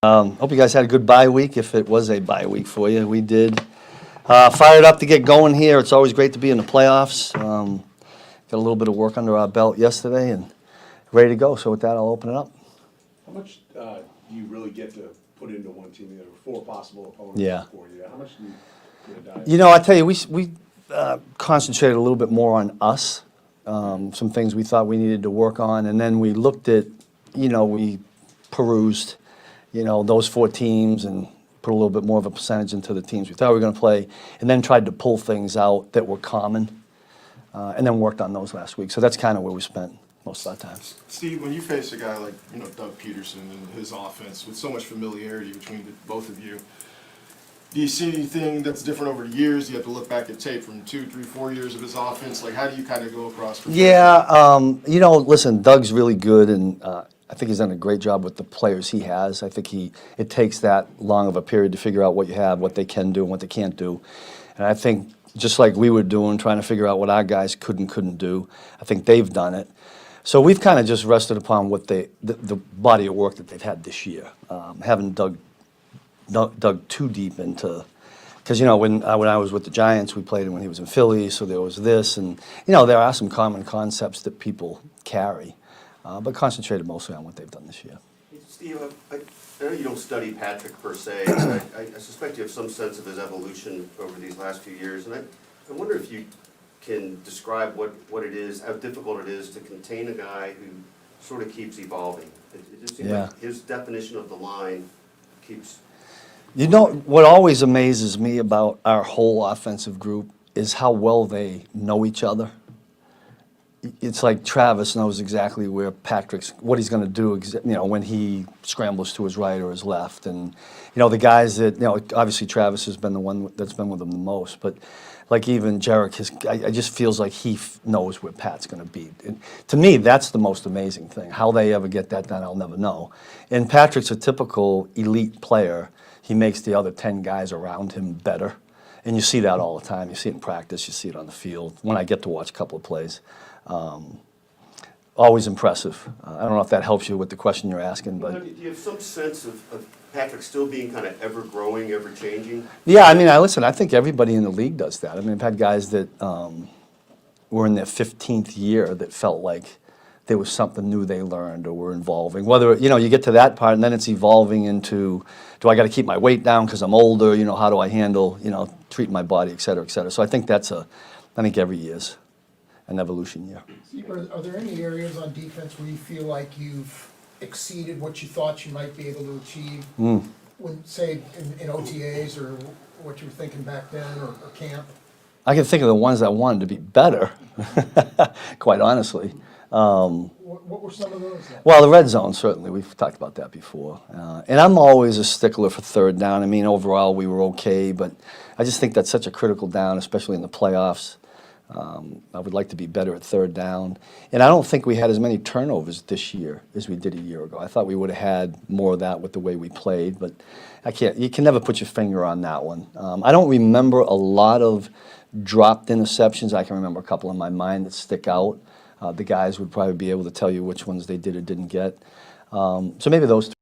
Hope you guys had a good bye week, if it was a bye week for you. We did. Fired up to get going here. It's always great to be in the playoffs. Got a little bit of work under our belt yesterday and ready to go. So with that, I'll open it up. How much do you really get to put into one team? There were 4 possible opponents for you. How much do you dive? You know, I tell you, we concentrated a little bit more on us, some things we thought we needed to work on, and then we looked at, we perused, those 4 teams and put a little bit more of a percentage into the teams we thought we were going to play, and then tried to pull things out that were common, and then worked on those last week. So that's kind of where we spent most of our time. Steve, when you face a guy like Doug Peterson and his offense with so much familiarity between both of you, do you see anything that's different over the years? Do you have to look back at tape from 2, 3, 4 years of his offense? Like, how do you kind of go across? Yeah, listen, Doug's really good, and I think he's done a great job with the players he has. I think it takes that long of a period to figure out what you have, what they can do, and what they can't do. And I think just like we were doing, trying to figure out what our guys couldn't do, I think they've done it. So we've kind of just rested upon what the body of work that they've had this year. Haven't dug too deep into, because when I was with the Giants, we played him when he was in Philly, so there was this, and there are some common concepts that people carry, but concentrated mostly on what they've done this year. Steve, I know you don't study Patrick per se, but I suspect you have some sense of his evolution over these last few years, and I wonder if you can describe what it is, how difficult it is to contain a guy who sort of keeps evolving. It just seems like his definition of the line keeps... What always amazes me about our whole offensive group is how well they know each other. It's like Travis knows exactly where what he's going to do, when he scrambles to his right or his left. And, the guys that, obviously Travis has been the one that's been with him the most, but like even Jarek, I just feels like he knows where Pat's going to be. And to me, that's the most amazing thing. How they ever get that done, I'll never know. And Patrick's a typical elite player. He makes the other 10 guys around him better. And you see that all the time. You see it in practice. You see it on the field. When I get to watch a couple of plays. Always impressive. I don't know if that helps you with the question you're asking, but do you have some sense of Patrick still being kind of ever growing, ever changing? Yeah, I think everybody in the league does that. I've had guys that were in their 15th year that felt like there was something new they learned or were evolving. Whether you get to that part and then it's evolving into, do I got to keep my weight down because I'm older? How do I handle treat my body, et cetera, et cetera. So I think every year's an evolution year. Steve, are there any areas on defense where you feel like you've exceeded what you thought you might be able to achieve, when, say, in OTAs or what you were thinking back then or camp? I can think of the ones that wanted to be better, quite honestly. What were some of those? Well, the red zone, certainly. We've talked about that before. And I'm always a stickler for third down. Overall, we were okay, but I just think that's such a critical down, especially in the playoffs. I would like to be better at third down. And I don't think we had as many turnovers this year as we did a year ago. I thought we would have had more of that with the way we played, but you can never put your finger on that one. I don't remember a lot of dropped interceptions. I can remember a couple in my mind that stick out. The guys would probably be able to tell you which ones they did or didn't get. So maybe those two.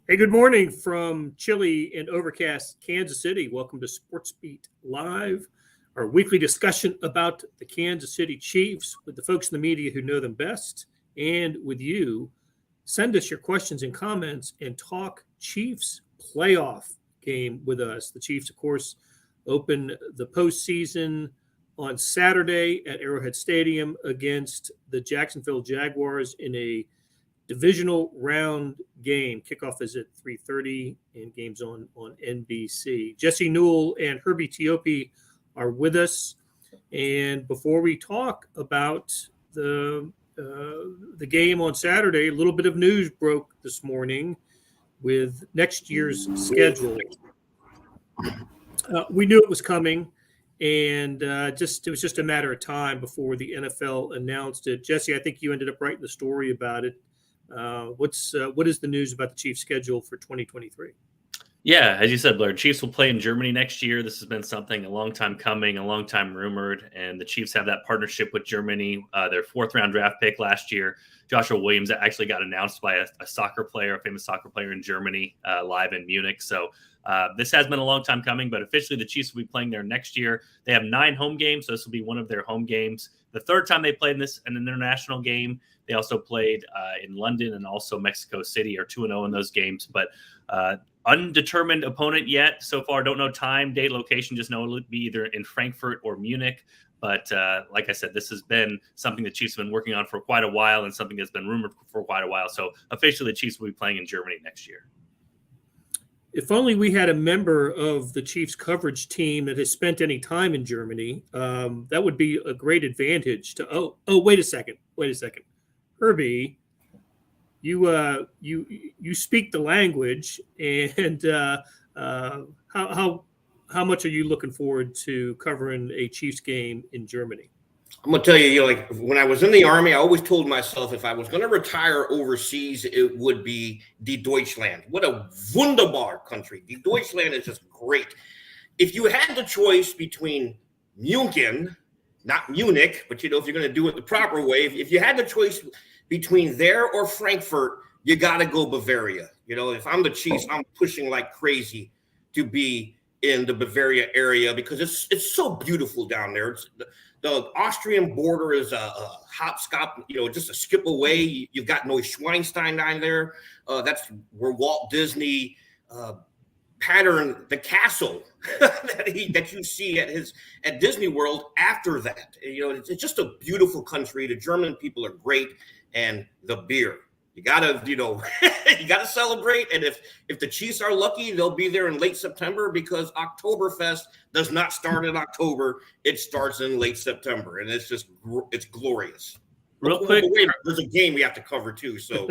Hey, good morning from chilly and overcast Kansas City. Welcome to SportsBeat Live, our weekly discussion about the Kansas City Chiefs with the folks in the media who know them best and with you. Send us your questions and comments and talk Chiefs playoff game with us. The Chiefs, of course, open the postseason on Saturday at Arrowhead Stadium against the Jacksonville Jaguars in a divisional round game. Kickoff is at 3:30 and games on NBC. Jesse Newell and Herbie Tiopi are with us. And before we talk about the game on Saturday, a little bit of news broke this morning with next year's schedule. We knew it was coming, and it was just a matter of time before the NFL announced it. Jesse, I think you ended up writing the story about it. What is the news about the Chiefs' schedule for 2023? Yeah, as you said, Blair, Chiefs will play in Germany next year. This has been something a long time coming, a long time rumored, and the Chiefs have that partnership with Germany. Their 4th-round draft pick last year, Joshua Williams, actually got announced by a soccer player, a famous soccer player in Germany, live in Munich. So this has been a long time coming, but officially the Chiefs will be playing there next year. They have 9 home games, so this will be one of their home games. The 3rd time they played an international game. They also played in London and also Mexico City, are 2-0 in those games, but undetermined opponent yet. So far, don't know time, date, location, just know it'll be either in Frankfurt or Munich. But like I said, this has been something the Chiefs have been working on for quite a while and something that's been rumored for quite a while. So officially the Chiefs will be playing in Germany next year. If only we had a member of the Chiefs coverage team that has spent any time in Germany, that would be a great advantage to, wait a second. Herbie, you speak the language, and how much are you looking forward to covering a Chiefs game in Germany? I'm gonna tell you, like when I was in the Army, I always told myself if I was gonna retire overseas, it would be die Deutschland. What a wunderbar country! Die Deutschland is just great. If you had the choice between München, not Munich, but if you're gonna do it the proper way, if you had the choice between there or Frankfurt, you gotta go Bavaria. If I'm the Chiefs, I'm pushing like crazy to be in the Bavaria area because it's so beautiful down there. The Austrian border is a hopscotch, just a skip away. You've got Neuschwanstein down there. That's where Walt Disney patterned the castle that you see at Disney World. After that, it's just a beautiful country. The German people are great, and the beer. You gotta, you gotta celebrate. And if the Chiefs are lucky, they'll be there in late September because Oktoberfest does not start in October. It starts in late September, and it's glorious. Real quick, there's a game we have to cover too. So,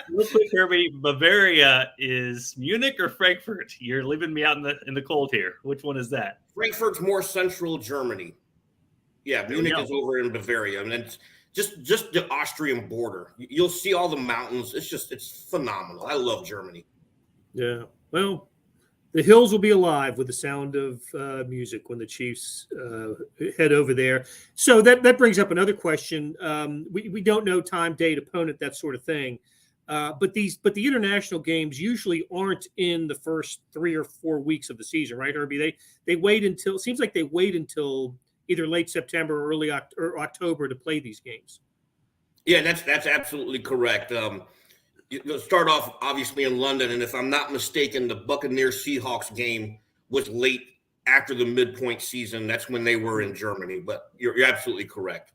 real quick, Herbie, Bavaria is Munich or Frankfurt? You're leaving me out in the cold here. Which one is that? Frankfurt's more central Germany. Yeah, Munich is over in Bavaria, and it's just the Austrian border. You'll see all the mountains. It's phenomenal. I love Germany. Yeah. Well, the hills will be alive with the sound of music when the Chiefs head over there. So that brings up another question. We don't know time, date, opponent, that sort of thing. But the international games usually aren't in the first 3 or 4 weeks of the season, right, Herbie? They wait until, it seems like they wait until either late September or early or October to play these games. Yeah, that's absolutely correct. You'll start off obviously in London, and if I'm not mistaken, the Buccaneers Seahawks game was late after the midpoint season. That's when they were in Germany, but you're absolutely correct.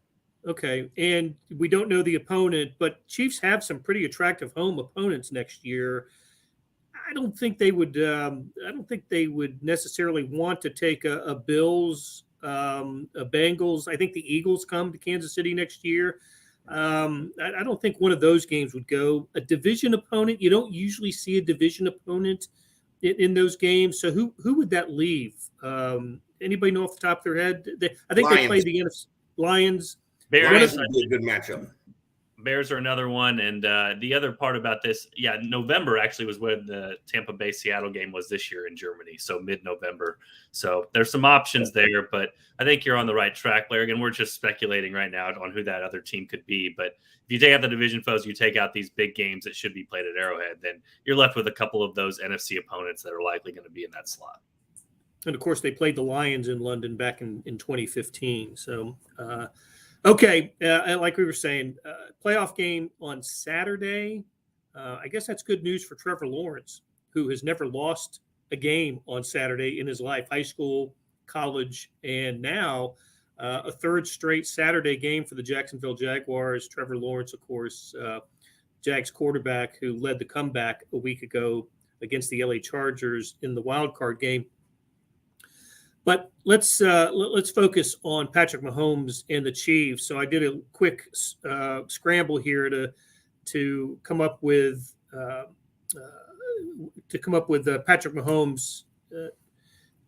Okay, and we don't know the opponent, but Chiefs have some pretty attractive home opponents next year. I don't think they would necessarily want to take a Bills, a Bengals. I think the Eagles come to Kansas City next year. I don't think one of those games would go. A division opponent, you don't usually see a division opponent in those games. So who would that leave? Anybody know off the top of their head? I think Lions. They play the NFC Lions. Bears would be a good matchup. Bears are another one. And the other part about this, November actually was when the Tampa Bay Seattle game was this year in Germany. So mid-November. So there's some options there, but I think you're on the right track, Blair. Again, we're just speculating right now on who that other team could be. But if you take out the division foes, you take out these big games that should be played at Arrowhead, then you're left with a couple of those NFC opponents that are likely going to be in that slot. And of course, they played the Lions in London back in 2015. So, okay, like we were saying, playoff game on Saturday. I guess that's good news for Trevor Lawrence. who has never lost a game on Saturday in his life, high school, college, and now a third straight Saturday game for the Jacksonville Jaguars. Trevor Lawrence, of course, Jags quarterback, who led the comeback a week ago against the LA Chargers in the wild card game. But let's focus on Patrick Mahomes and the Chiefs. So I did a quick scramble here to come up with Patrick Mahomes'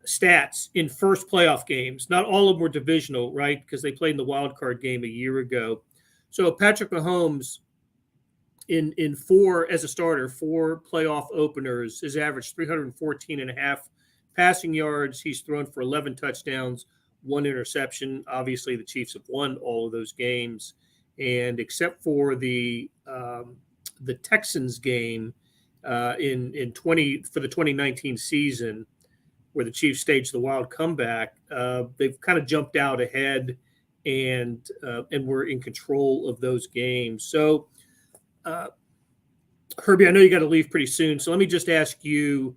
stats in first playoff games. Not all of them were divisional, right? Because they played in the wild card game a year ago. So Patrick Mahomes in four as a starter, 4 playoff openers, has averaged 314.5 passing yards. He's thrown for 11 touchdowns, 1 interception. Obviously, the Chiefs have won all of those games, and except for the Texans game for the 2019 season, where the Chiefs staged the wild comeback, they've kind of jumped out ahead and were in control of those games. So, Herbie, I know you got to leave pretty soon, so let me just ask you: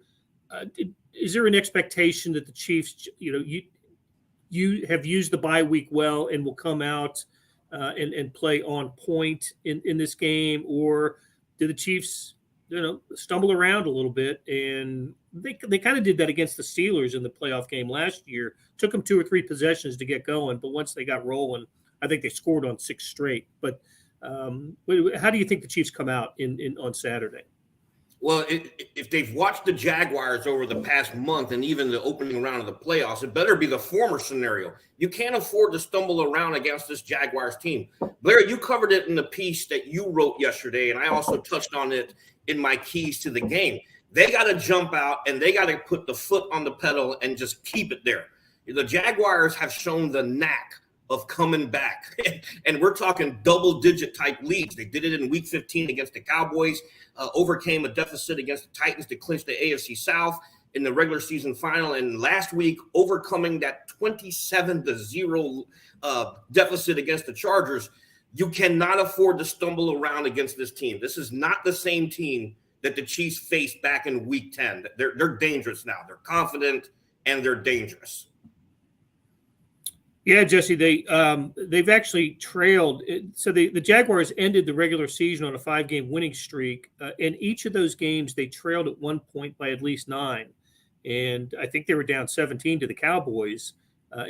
is there an expectation that the Chiefs, you have used the bye week well and will come out and play on point in this game, or do the Chiefs, stumble around a little bit? And they kind of did that against the Steelers in the playoff game last year. Took them 2 or 3 possessions to get going, but once they got rolling, I think they scored on 6 straight. But how do you think the Chiefs come out on Saturday? Well, if they've watched the Jaguars over the past month and even the opening round of the playoffs, it better be the former scenario. You can't afford to stumble around against this Jaguars team. Blair, you covered it in the piece that you wrote yesterday, and I also touched on it in my keys to the game. They got to jump out, and they got to put the foot on the pedal and just keep it there. The Jaguars have shown the knack of coming back, and we're talking double-digit type leads. They did it in Week 15 against the Cowboys, overcame a deficit against the Titans to clinch the AFC South in the regular season final, and last week overcoming that 27-0 deficit against the Chargers. You cannot afford to stumble around against this team. This is not the same team that the Chiefs faced back in Week 10. They're dangerous now. They're confident, and they're dangerous. Yeah, Jesse, they've actually trailed. So the Jaguars ended the regular season on a 5-game winning streak. In each of those games, they trailed at one point by at least 9. And I think they were down 17 to the Cowboys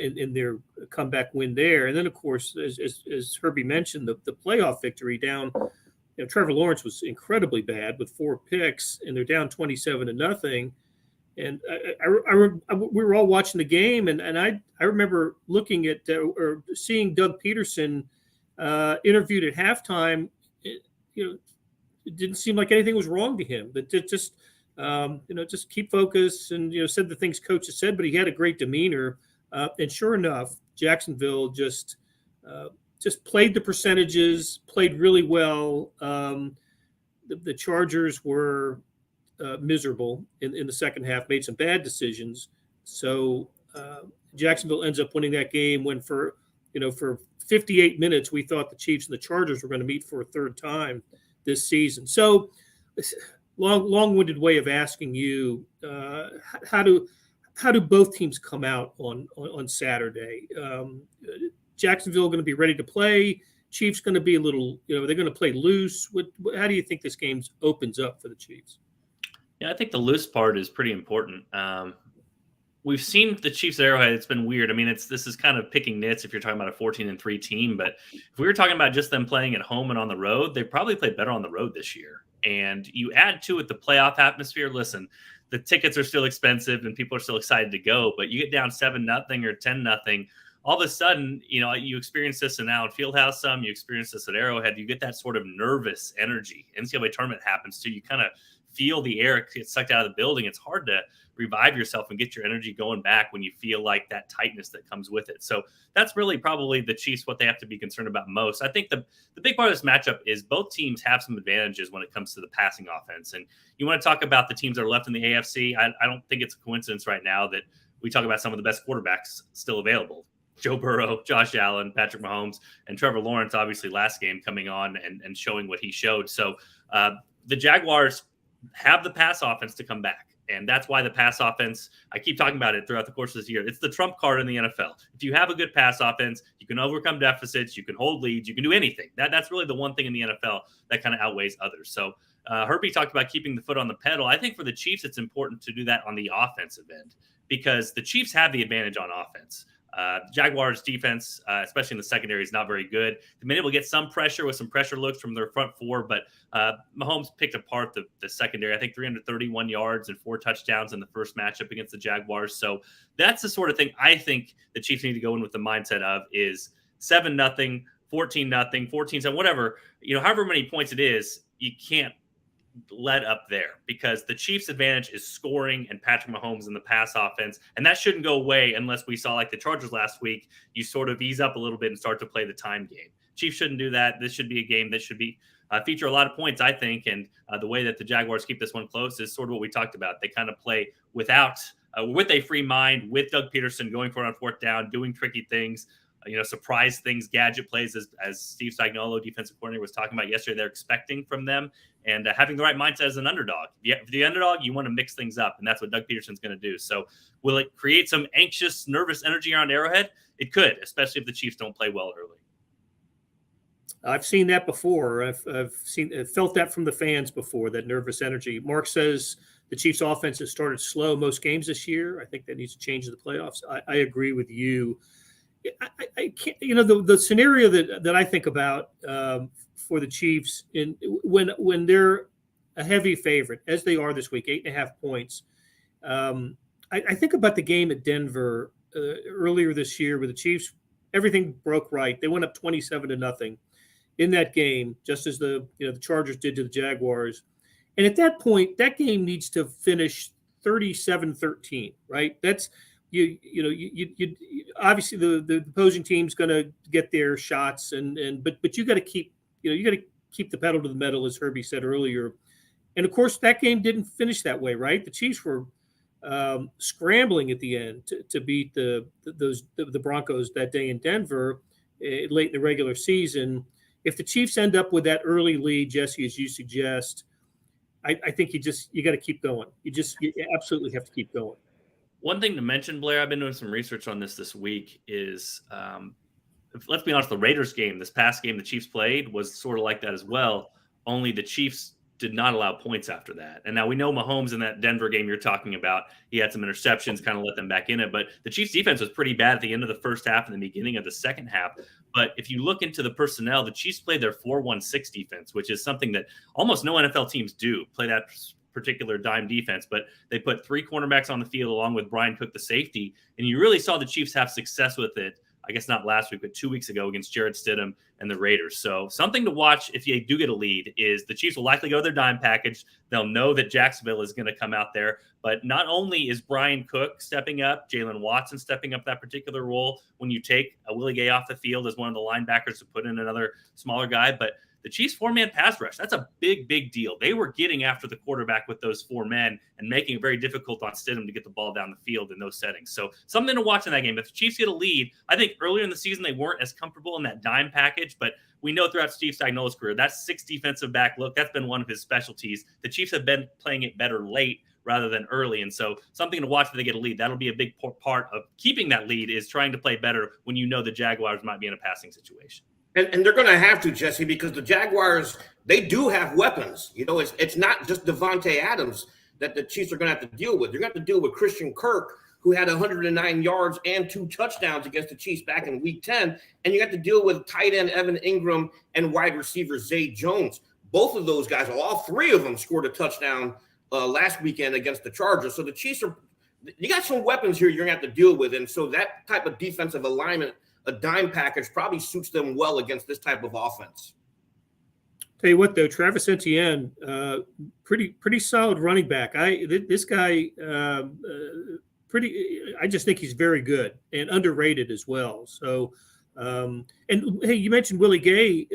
in their comeback win there. And then, of course, as Herbie mentioned, the playoff victory down. Trevor Lawrence was incredibly bad with 4 picks, and they're down 27-0. And we were all watching the game, and I remember looking at or seeing Doug Peterson interviewed at halftime. It didn't seem like anything was wrong to him. That just keep focused, and said the things coach has said. But he had a great demeanor, and sure enough, Jacksonville just played the percentages, played really well. The Chargers were miserable in the second half, made some bad decisions. So Jacksonville ends up winning that game when for 58 minutes, we thought the Chiefs and the Chargers were going to meet for a third time this season. So long-winded way of asking you, how do both teams come out on Saturday? Jacksonville going to be ready to play? Chiefs going to be a little, they're going to play loose. How do you think this game opens up for the Chiefs? Yeah, I think the loose part is pretty important. We've seen the Chiefs at Arrowhead. It's been weird. I mean, this is kind of picking nits if you're talking about a 14-3 team. But if we were talking about just them playing at home and on the road, they probably played better on the road this year. And you add to it the playoff atmosphere. Listen, the tickets are still expensive and people are still excited to go. But you get down 7-0 or 10-0. All of a sudden, you experience this in Allen Fieldhouse some, you experience this at Arrowhead. You get that sort of nervous energy. NCAA tournament happens too. You kind of feel the air get sucked out of the building. It's hard to revive yourself and get your energy going back when you feel like that tightness that comes with it. So that's really probably the Chiefs, what they have to be concerned about most. I think the big part of this matchup is both teams have some advantages when it comes to the passing offense. And you want to talk about the teams that are left in the AFC. I don't think it's a coincidence right now that we talk about some of the best quarterbacks still available. Joe Burrow, Josh Allen, Patrick Mahomes, and Trevor Lawrence, obviously last game coming on and showing what he showed. So the Jaguars have the pass offense to come back. And that's why the pass offense, I keep talking about it throughout the course of this year. It's the trump card in the NFL. If you have a good pass offense, you can overcome deficits, you can hold leads, you can do anything. That's really the one thing in the NFL that kind of outweighs others. So Herbie talked about keeping the foot on the pedal. I think for the Chiefs, it's important to do that on the offensive end because the Chiefs have the advantage on offense. Jaguars defense, especially in the secondary, is not very good. They've been able to get some pressure with some pressure looks from their front four, but Mahomes picked apart the secondary. I think 331 yards and 4 touchdowns in the first matchup against the Jaguars. So that's the sort of thing I think the Chiefs need to go in with the mindset of is 7-0, 14-0, 14-7, whatever, however many points it is, you can't let up there because the Chiefs' advantage is scoring and Patrick Mahomes in the pass offense. And that shouldn't go away unless we saw like the Chargers last week, you sort of ease up a little bit and start to play the time game. Chiefs shouldn't do that. This should be a game that should be feature a lot of points, I think. And the way that the Jaguars keep this one close is sort of what we talked about. They kind of play with a free mind with Doug Peterson going for it on 4th down, doing tricky things. Surprise things, gadget plays, as Steve Spagnuolo, defensive coordinator, was talking about yesterday, they're expecting from them, and having the right mindset as an underdog. For the underdog, you want to mix things up, and that's what Doug Peterson's going to do. So will it create some anxious, nervous energy around Arrowhead? It could, especially if the Chiefs don't play well early. I've seen that before. I've felt that from the fans before, that nervous energy. Mark says the Chiefs' offense has started slow most games this year. I think that needs to change in the playoffs. I agree with you. I can't, the scenario that I think about for the Chiefs when they're a heavy favorite, as they are this week, 8.5 points. I think about the game at Denver earlier this year where the Chiefs, everything broke right. They went up 27-0 in that game, just as the Chargers did to the Jaguars. And at that point, that game needs to finish 37-13, right? That's you obviously the opposing team's going to get their shots, but you got to keep the pedal to the metal, as Herbie said earlier. And of course, that game didn't finish that way, right? The Chiefs were scrambling at the end to beat the Broncos that day in Denver late in the regular season. If the Chiefs end up with that early lead, Jesse, as you suggest, I think you got to keep going. You absolutely have to keep going. One thing to mention, Blair, I've been doing some research on this week is, let's be honest, the Raiders game, this past game the Chiefs played was sort of like that as well, only the Chiefs did not allow points after that. And now we know Mahomes in that Denver game you're talking about, he had some interceptions, kind of let them back in it, but the Chiefs defense was pretty bad at the end of the first half and the beginning of the second half. But if you look into the personnel, the Chiefs played their 4-1-6 defense, which is something that almost no NFL teams do, play that particular dime defense, but they put 3 cornerbacks on the field along with Brian Cook, the safety. And you really saw the Chiefs have success with it. I guess not last week, but 2 weeks ago against Jarrett Stidham and the Raiders. So something to watch if you do get a lead is the Chiefs will likely go their dime package. They'll know that Jacksonville is going to come out there. But not only is Brian Cook stepping up, Jalen Watson stepping up that particular role when you take a Willie Gay off the field as one of the linebackers to put in another smaller guy, but the Chiefs 4-man pass rush, that's a big, big deal. They were getting after the quarterback with those 4 men and making it very difficult on Stidham to get the ball down the field in those settings. So something to watch in that game. If the Chiefs get a lead, I think earlier in the season they weren't as comfortable in that dime package, but we know throughout Steve Spagnuolo's career, that 6 defensive back look, that's been one of his specialties. The Chiefs have been playing it better late rather than early. And so something to watch if they get a lead. That'll be a big part of keeping that lead is trying to play better when you know the Jaguars might be in a passing situation. And they're going to have to, Jesse, because the Jaguars, they do have weapons. It's not just Devontae Adams that the Chiefs are going to have to deal with. They're going to have to deal with Christian Kirk, who had 109 yards and 2 touchdowns against the Chiefs back in Week 10. And you got to deal with tight end Evan Ingram and wide receiver Zay Jones. Both of those guys, all 3 of them scored a touchdown last weekend against the Chargers. So the Chiefs you got some weapons here you're going to have to deal with. And so that type of defensive alignment, a dime package, probably suits them well against this type of offense. Tell you what, though, Travis Etienne, pretty solid running back. This guy, I just think he's very good and underrated as well. So, and hey, you mentioned Willie Gay.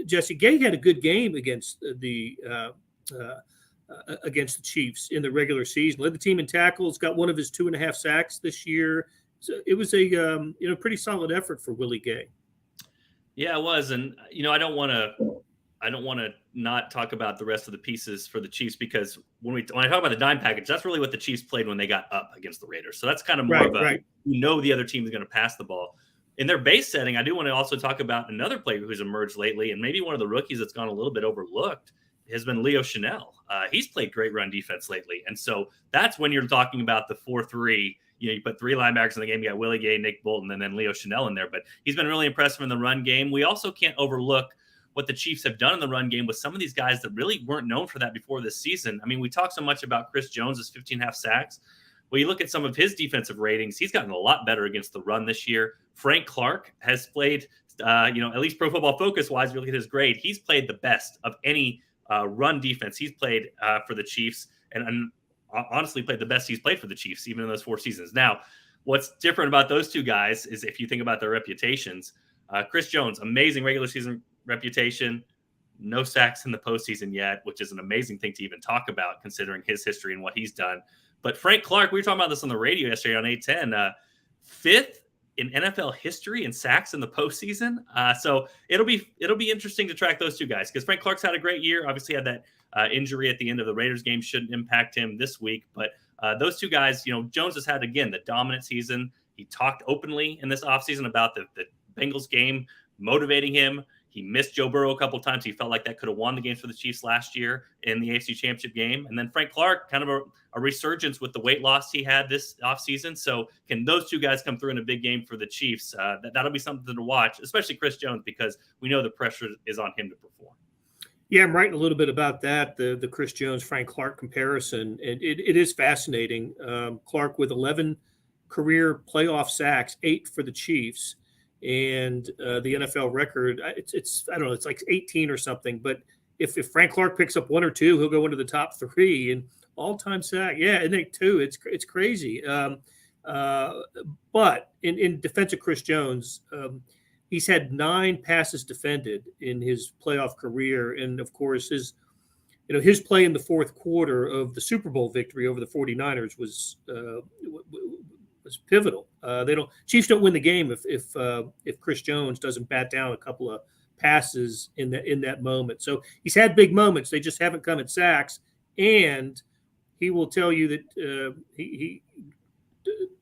Jesse, Gay had a good game against the Chiefs in the regular season. Led the team in tackles, got one of his 2.5 sacks this year. So it was a pretty solid effort for Willie Gay. Yeah, it was. And, I don't want to I don't want to not talk about the rest of the pieces for the Chiefs, because when I talk about the dime package, that's really what the Chiefs played when they got up against the Raiders. So that's kind of more of a, the other team is going to pass the ball. In their base setting, I do want to also talk about another player who's emerged lately, and maybe one of the rookies that's gone a little bit overlooked has been Leo Chanel. He's played great run defense lately. And so that's when you're talking about the 4-3. You put 3 linebackers in the game. You got Willie Gay, Nick Bolton, and then Leo Chanel in there. But he's been really impressive in the run game. We also can't overlook what the Chiefs have done in the run game with some of these guys that really weren't known for that before this season. I mean, we talk so much about Chris Jones' 15.5 sacks. Well, you look at some of his defensive ratings, he's gotten a lot better against the run this year. Frank Clark has played, at least Pro Football Focus-wise, you look at his grade, he's played the best of any run defense he's played for the Chiefs, and honestly played the best he's played for the Chiefs, even in those 4 seasons. Now, what's different about those two guys is if you think about their reputations, Chris Jones, amazing regular season reputation, no sacks in the postseason yet, which is an amazing thing to even talk about considering his history and what he's done. But Frank Clark, we were talking about this on the radio yesterday on 810, 5th in NFL history in sacks in the postseason. So it'll be interesting to track those two guys, because Frank Clark's had a great year. Obviously had that injury at the end of the Raiders game, shouldn't impact him this week. But those two guys, Jones has had, again, the dominant season. He talked openly in this offseason about the Bengals game motivating him. He missed Joe Burrow a couple of times. He felt like that could have won the games for the Chiefs last year in the AFC Championship game. And then Frank Clark, kind of a resurgence with the weight loss he had this offseason. So can those two guys come through in a big game for the Chiefs? That'll be something to watch, especially Chris Jones, because we know the pressure is on him to perform. Yeah, I'm writing a little bit about that, the Chris Jones, Frank Clark comparison. And it is fascinating. Clark with 11 career playoff sacks, 8 for the Chiefs. And the NFL record, it's I don't know, it's like 18 or something. But if Frank Clark picks up 1 or 2, he'll go into the top 3 and all-time sack. Yeah, and they 2. It's crazy. But in defense of Chris Jones, he's had 9 passes defended in his playoff career, and of course his play in the fourth quarter of the Super Bowl victory over the 49ers was pivotal. Chiefs don't win the game if Chris Jones doesn't bat down a couple of passes in that moment. So he's had big moments. They just haven't come at sacks, and he will tell you that he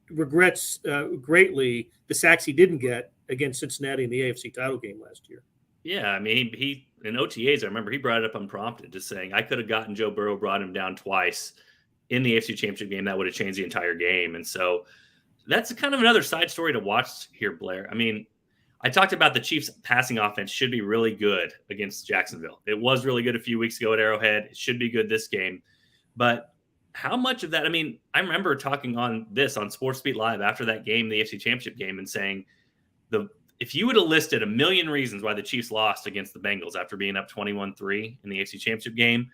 regrets greatly the sacks he didn't get against Cincinnati in the AFC title game last year. Yeah, I mean, he in OTAs, I remember he brought it up unprompted, just saying, I could have gotten Joe Burrow, brought him down twice in the AFC Championship game. That would have changed the entire game. And so that's kind of another side story to watch here, Blair. I mean, I talked about the Chiefs' passing offense should be really good against Jacksonville. It was really good a few weeks ago at Arrowhead. It should be good this game. But how much of that, I mean, I remember talking on SportsBeat Live after that game, the AFC Championship game, and saying if you would have listed a million reasons why the Chiefs lost against the Bengals after being up 21-3 in the AFC Championship game,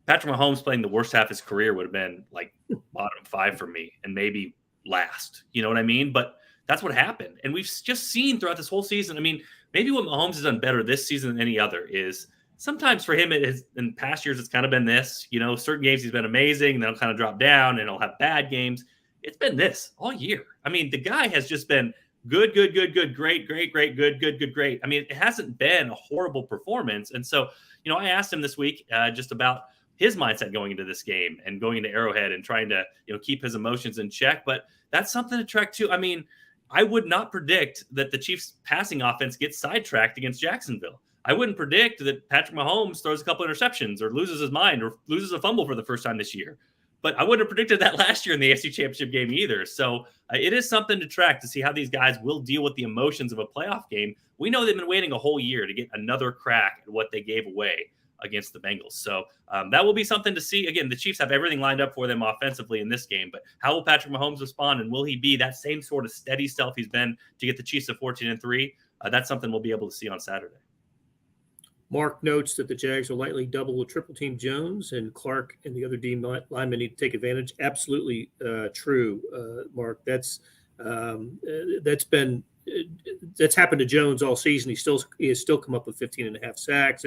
Patrick Mahomes playing the worst half of his career would have been like bottom 5 for me and maybe last. You know what I mean? But that's what happened. And we've just seen throughout this whole season, I mean, maybe what Mahomes has done better this season than any other is sometimes for him, in past years, it's kind of been this. Certain games he's been amazing, and then he'll kind of drop down, and he'll have bad games. It's been this all year. I mean, the guy has just been good, great, great. I mean, it hasn't been a horrible performance. And so, I asked him this week just about his mindset going into this game and going into Arrowhead and trying to, keep his emotions in check. But that's something to track too. I mean, I would not predict that the Chiefs passing offense gets sidetracked against Jacksonville. I wouldn't predict that Patrick Mahomes throws a couple interceptions or loses his mind or loses a fumble for the first time this year. But I wouldn't have predicted that last year in the AFC Championship game either. So it is something to track to see how these guys will deal with the emotions of a playoff game. We know they've been waiting a whole year to get another crack at what they gave away against the Bengals. So that will be something to see. Again, the Chiefs have everything lined up for them offensively in this game, but how will Patrick Mahomes respond, and will he be that same sort of steady self he's been to get the Chiefs to 14-3? That's something we'll be able to see on Saturday. Mark notes that the Jags will likely double or triple team Jones, and Clark and the other D linemen need to take advantage. Absolutely true, Mark. That's happened to Jones all season. He has still come up with 15.5 sacks.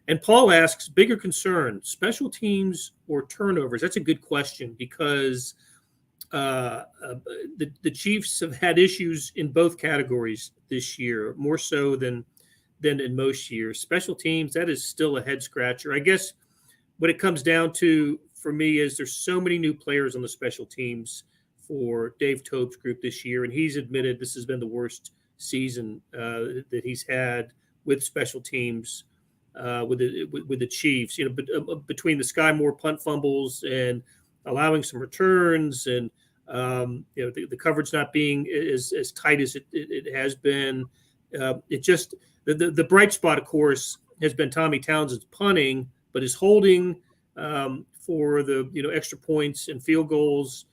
And Paul asks, bigger concern, special teams or turnovers? That's a good question, because the Chiefs have had issues in both categories this year, more so than than in most years. Special teams, that is still a head scratcher. I guess what it comes down to for me is there's so many new players on the special teams for Dave Tope's group this year, and he's admitted this has been the worst season that he's had with special teams with the Chiefs. Between the Sky Moore punt fumbles and allowing some returns, and the coverage not being as tight as it has been. It just the bright spot, of course, has been Tommy Townsend's punting, but his holding for the extra points and field goals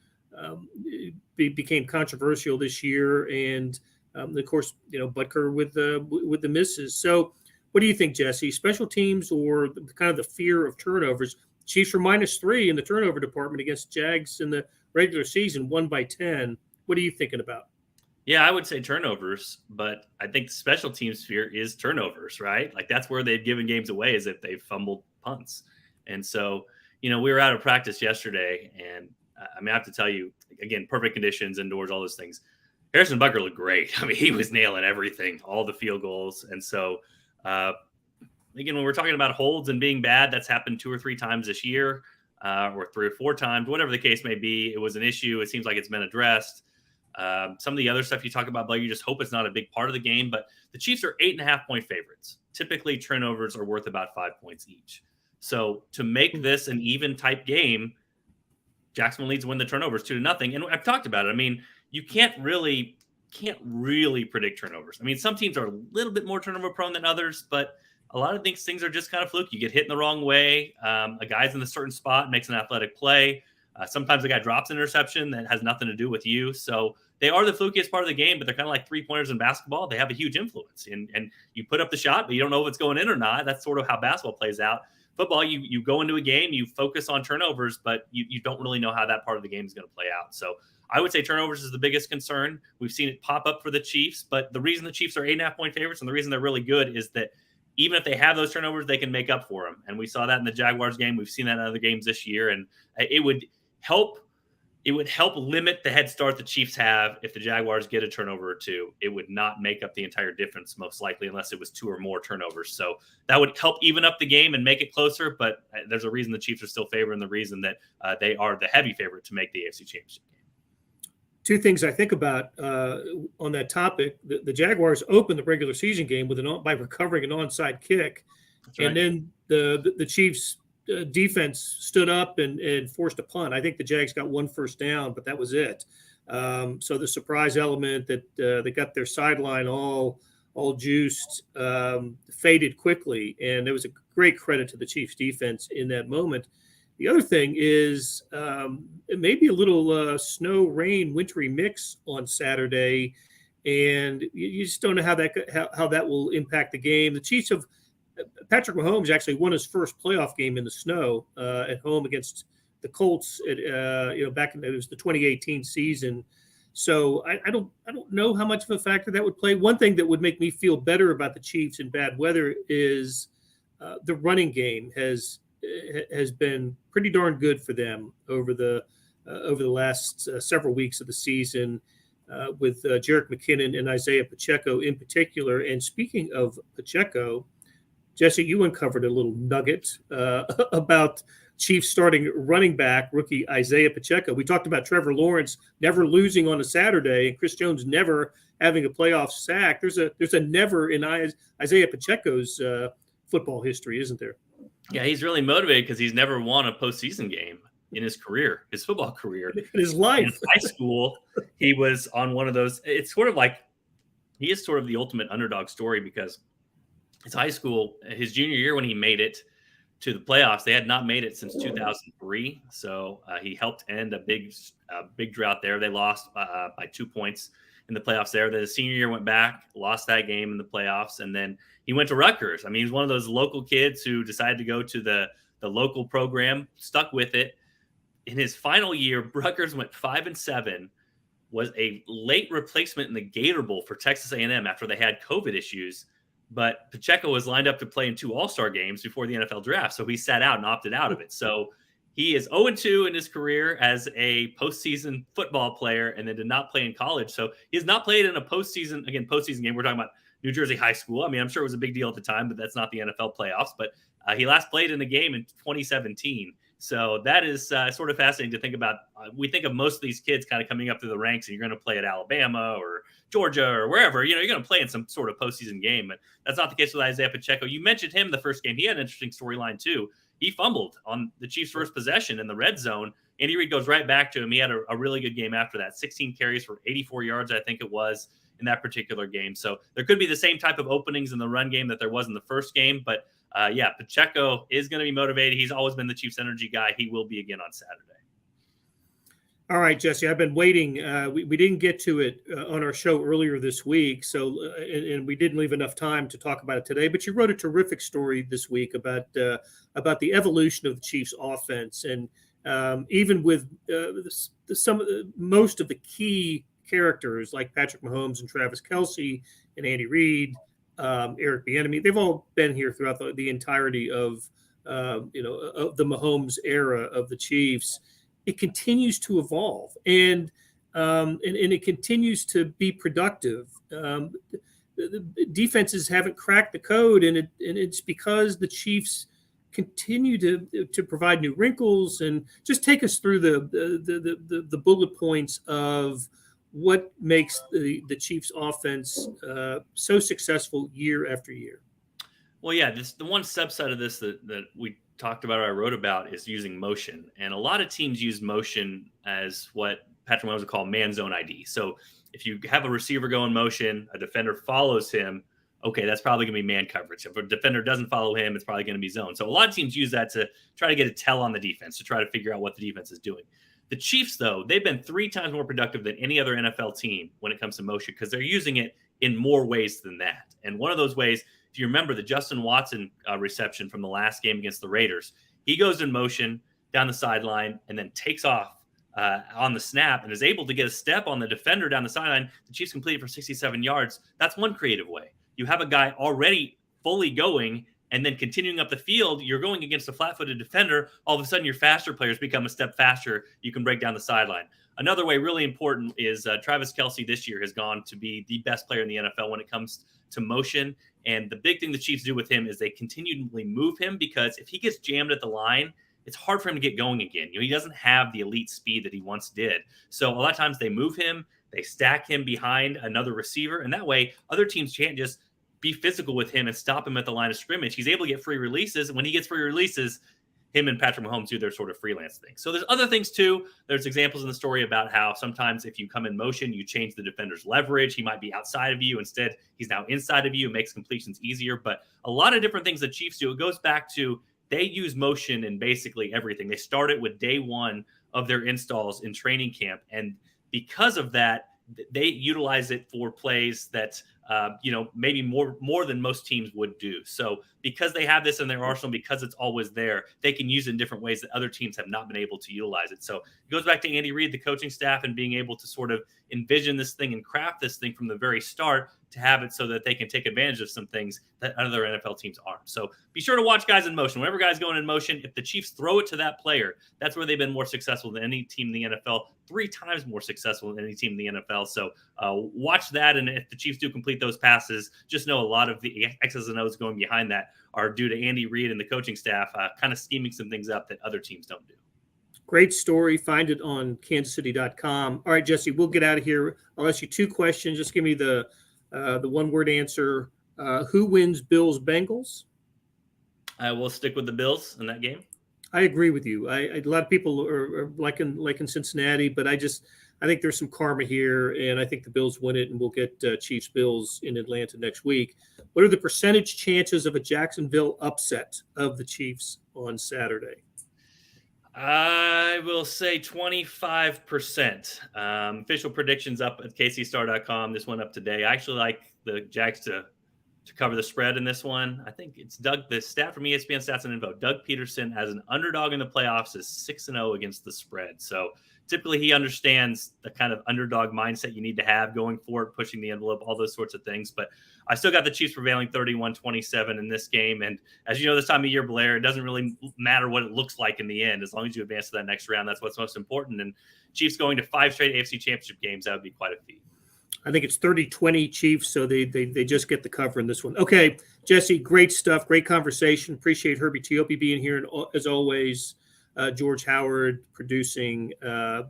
became controversial this year, and of course Butker with the misses. So, what do you think, Jesse? Special teams or kind of the fear of turnovers? Chiefs were -3 in the turnover department against Jags in the regular season, 1-10. What are you thinking about? Yeah, I would say turnovers, but I think the special teams fear is turnovers, right? Like that's where they've given games away, is if they've fumbled punts. And so, we were out of practice yesterday, and I have to tell you, again, perfect conditions, indoors, all those things. Harrison Butker looked great. I mean, he was nailing everything, all the field goals. And so, again, when we're talking about holds and being bad, that's happened 2 or 3 times this year, or 3 or 4 times, whatever the case may be. It was an issue. It seems like it's been addressed. Some of the other stuff you talk about, Blake, you just hope it's not a big part of the game. But the Chiefs are 8.5-point favorites. Typically, turnovers are worth about 5 points each. So to make this an even type game, Jacksonville needs to win the turnovers 2-0. And I've talked about it. I mean, you can't really predict turnovers. I mean, some teams are a little bit more turnover prone than others, but a lot of things are just kind of fluky. You get hit in the wrong way. A guy's in a certain spot, makes an athletic play. Sometimes a guy drops an interception that has nothing to do with you. So they are the flukiest part of the game, but they're kind of like 3-pointers in basketball. They have a huge influence. And you put up the shot, but you don't know if it's going in or not. That's sort of how basketball plays out. Football, you go into a game, you focus on turnovers, but you don't really know how that part of the game is going to play out. So I would say turnovers is the biggest concern. We've seen it pop up for the Chiefs, but the reason the Chiefs are 8.5-point favorites and the reason they're really good is that even if they have those turnovers, they can make up for them. And we saw that in the Jaguars game. We've seen that in other games this year. And it would help limit the head start the Chiefs have if the Jaguars get a turnover or 2. It would not make up the entire difference, most likely, unless it was 2 or more turnovers. So that would help even up the game and make it closer. But there's a reason the Chiefs are still favored, and the reason that they are the heavy favorite to make the AFC Championship game. 2 things I think about on that topic. The Jaguars opened the regular season game by recovering an onside kick. That's right. And then the Chiefs defense stood up and forced a punt. I think the Jags got 1 first down, but that was it. So the surprise element that they got their sideline all juiced faded quickly, and there was a great credit to the Chiefs defense in that moment. The other thing is it may be a little snow, rain, wintry mix on Saturday, and you just don't know how that will impact the game. The Chiefs have Patrick Mahomes actually won his first playoff game in the snow at home against the Colts. Back in it was the 2018 season. So I don't know how much of a factor that would play. One thing that would make me feel better about the Chiefs in bad weather is the running game has been pretty darn good for them over the last several weeks of the season with Jerick McKinnon and Isaiah Pacheco in particular. And speaking of Pacheco, Jesse, you uncovered a little nugget about Chiefs starting running back rookie Isaiah Pacheco. We talked about Trevor Lawrence never losing on a Saturday and Chris Jones never having a playoff sack. There's a never in Isaiah Pacheco's football history, isn't there? Yeah, he's really motivated because he's never won a postseason game in his career, his football career. In his life. In high school, he was on one of those. It's sort of like he is sort of the ultimate underdog story because his high school, his junior year when he made it to the playoffs, they had not made it since 2003. So he helped end a big drought there. They lost by 2 points in the playoffs there. The senior year went back, lost that game in the playoffs, and then he went to Rutgers. I mean, he's one of those local kids who decided to go to the local program, stuck with it. In his final year, Rutgers went 5-7, was a late replacement in the Gator Bowl for Texas A&M after they had COVID issues. But Pacheco was lined up to play in 2 All-Star games before the NFL draft, so he sat out and opted out of it. So he is 0-2 in his career as a postseason football player and then did not play in college. So he has not played in a postseason game. We're talking about New Jersey high school. I mean, I'm sure it was a big deal at the time, but that's not the NFL playoffs. But he last played in a game in 2017. So that is sort of fascinating to think about. We think of most of these kids kind of coming up through the ranks, and you're going to play at Alabama or Georgia or wherever. You're going to play in some sort of postseason game. But that's not the case with Isaiah Pacheco. You mentioned him the first game. He had an interesting storyline too. He fumbled on the Chiefs' first possession in the red zone. Andy Reid goes right back to him. He had a really good game after that. 16 carries for 84 yards, I think it was, in that particular game. So there could be the same type of openings in the run game that there was in the first game. But Pacheco is going to be motivated. He's always been the Chiefs' energy guy. He will be again on Saturday. All right, Jesse, I've been waiting. We didn't get to it on our show earlier this week, and we didn't leave enough time to talk about it today. But you wrote a terrific story this week about the evolution of the Chiefs' offense, and even with most of the key characters like Patrick Mahomes and Travis Kelce and Andy Reid, Eric Bieniemy, they've all been here throughout the entirety of of the Mahomes era of the Chiefs. It continues to evolve, and it continues to be productive. The defenses haven't cracked the code, and it's because the Chiefs continue to provide new wrinkles. And just take us through the bullet points of what makes the Chiefs offense so successful year after year. Well, yeah, the one subset of this that we talked about or I wrote about is using motion. And a lot of teams use motion as what Patrick Mahomes would call man zone ID. So if you have a receiver go in motion, a defender follows him, okay, that's probably going to be man coverage. If a defender doesn't follow him, it's probably going to be zone. So a lot of teams use that to try to get a tell on the defense, to try to figure out what the defense is doing. The Chiefs, though, they've been 3 times more productive than any other NFL team when it comes to motion because they're using it in more ways than that. And one of those ways, if you remember the Justin Watson reception from the last game against the Raiders, he goes in motion down the sideline and then takes off on the snap and is able to get a step on the defender down the sideline. The Chiefs completed for 67 yards. That's one creative way. You have a guy already fully going and then continuing up the field. You're going against a flat-footed defender. All of a sudden, your faster players become a step faster. You can break down the sideline. Another way, really important, is Travis Kelce this year has gone to be the best player in the NFL when it comes to motion. And the big thing the Chiefs do with him is they continually move him because if he gets jammed at the line, it's hard for him to get going again. He doesn't have the elite speed that he once did. So a lot of times they move him, they stack him behind another receiver, and that way other teams can't just be physical with him and stop him at the line of scrimmage. He's able to get free releases, and when he gets free releases, him and Patrick Mahomes do their sort of freelance thing. So there's other things too. There's examples in the story about how sometimes if you come in motion, you change the defender's leverage. He might be outside of you. Instead, he's now inside of you. It makes completions easier. But a lot of different things the Chiefs do. It goes back to they use motion in basically everything. They started with day one of their installs in training camp. And because of that, they utilize it for plays that, maybe more than most teams would do. So because they have this in their arsenal, because it's always there, they can use it in different ways that other teams have not been able to utilize it. So it goes back to Andy Reid, the coaching staff, and being able to sort of envision this thing and craft this thing from the very start to have it so that they can take advantage of some things that other NFL teams aren't. So be sure to watch guys in motion. Whenever guys going in motion, if the Chiefs throw it to that player, that's where they've been more successful than any team in the NFL, 3 times more successful than any team in the NFL. So watch that. And if the Chiefs do complete those passes, just know a lot of the X's and O's going behind that are due to Andy Reid and the coaching staff kind of scheming some things up that other teams don't do. Great story. Find it on kansascity.com. All right, Jesse, we'll get out of here. I'll ask you 2 questions. Just give me the one-word answer. Who wins Bills-Bengals? I will stick with the Bills in that game. I agree with you. A lot of people are liking Cincinnati, but I think there's some karma here, and I think the Bills win it, and we'll get Chiefs-Bills in Atlanta next week. What are the percentage chances of a Jacksonville upset of the Chiefs on Saturday? I will say 25%. Official predictions up at kcstar.com. This one up today. I actually like the Jags to cover the spread in this one. I think it's the stat from ESPN Stats and Info. Doug Peterson as an underdog in the playoffs is 6-0 against the spread. So typically he understands the kind of underdog mindset you need to have going forward, pushing the envelope, all those sorts of things. But I still got the Chiefs prevailing 31-27 in this game. And as you know, this time of year, Blair, it doesn't really matter what it looks like in the end. As long as you advance to that next round, that's what's most important. And Chiefs going to 5 straight AFC championship games, that would be quite a feat. I think it's 30-20 Chiefs, so they just get the cover in this one. Okay, Jesse, great stuff, great conversation. Appreciate Herbie Teope being here, and as always, George Howard producing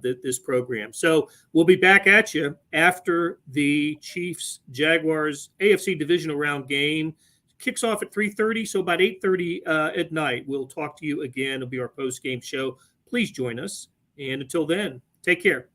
this program. So we'll be back at you after the Chiefs-Jaguars AFC divisional round game. Kicks off at 3:30, so about 8:30 at night. We'll talk to you again. It'll be our post-game show. Please join us. And until then, take care.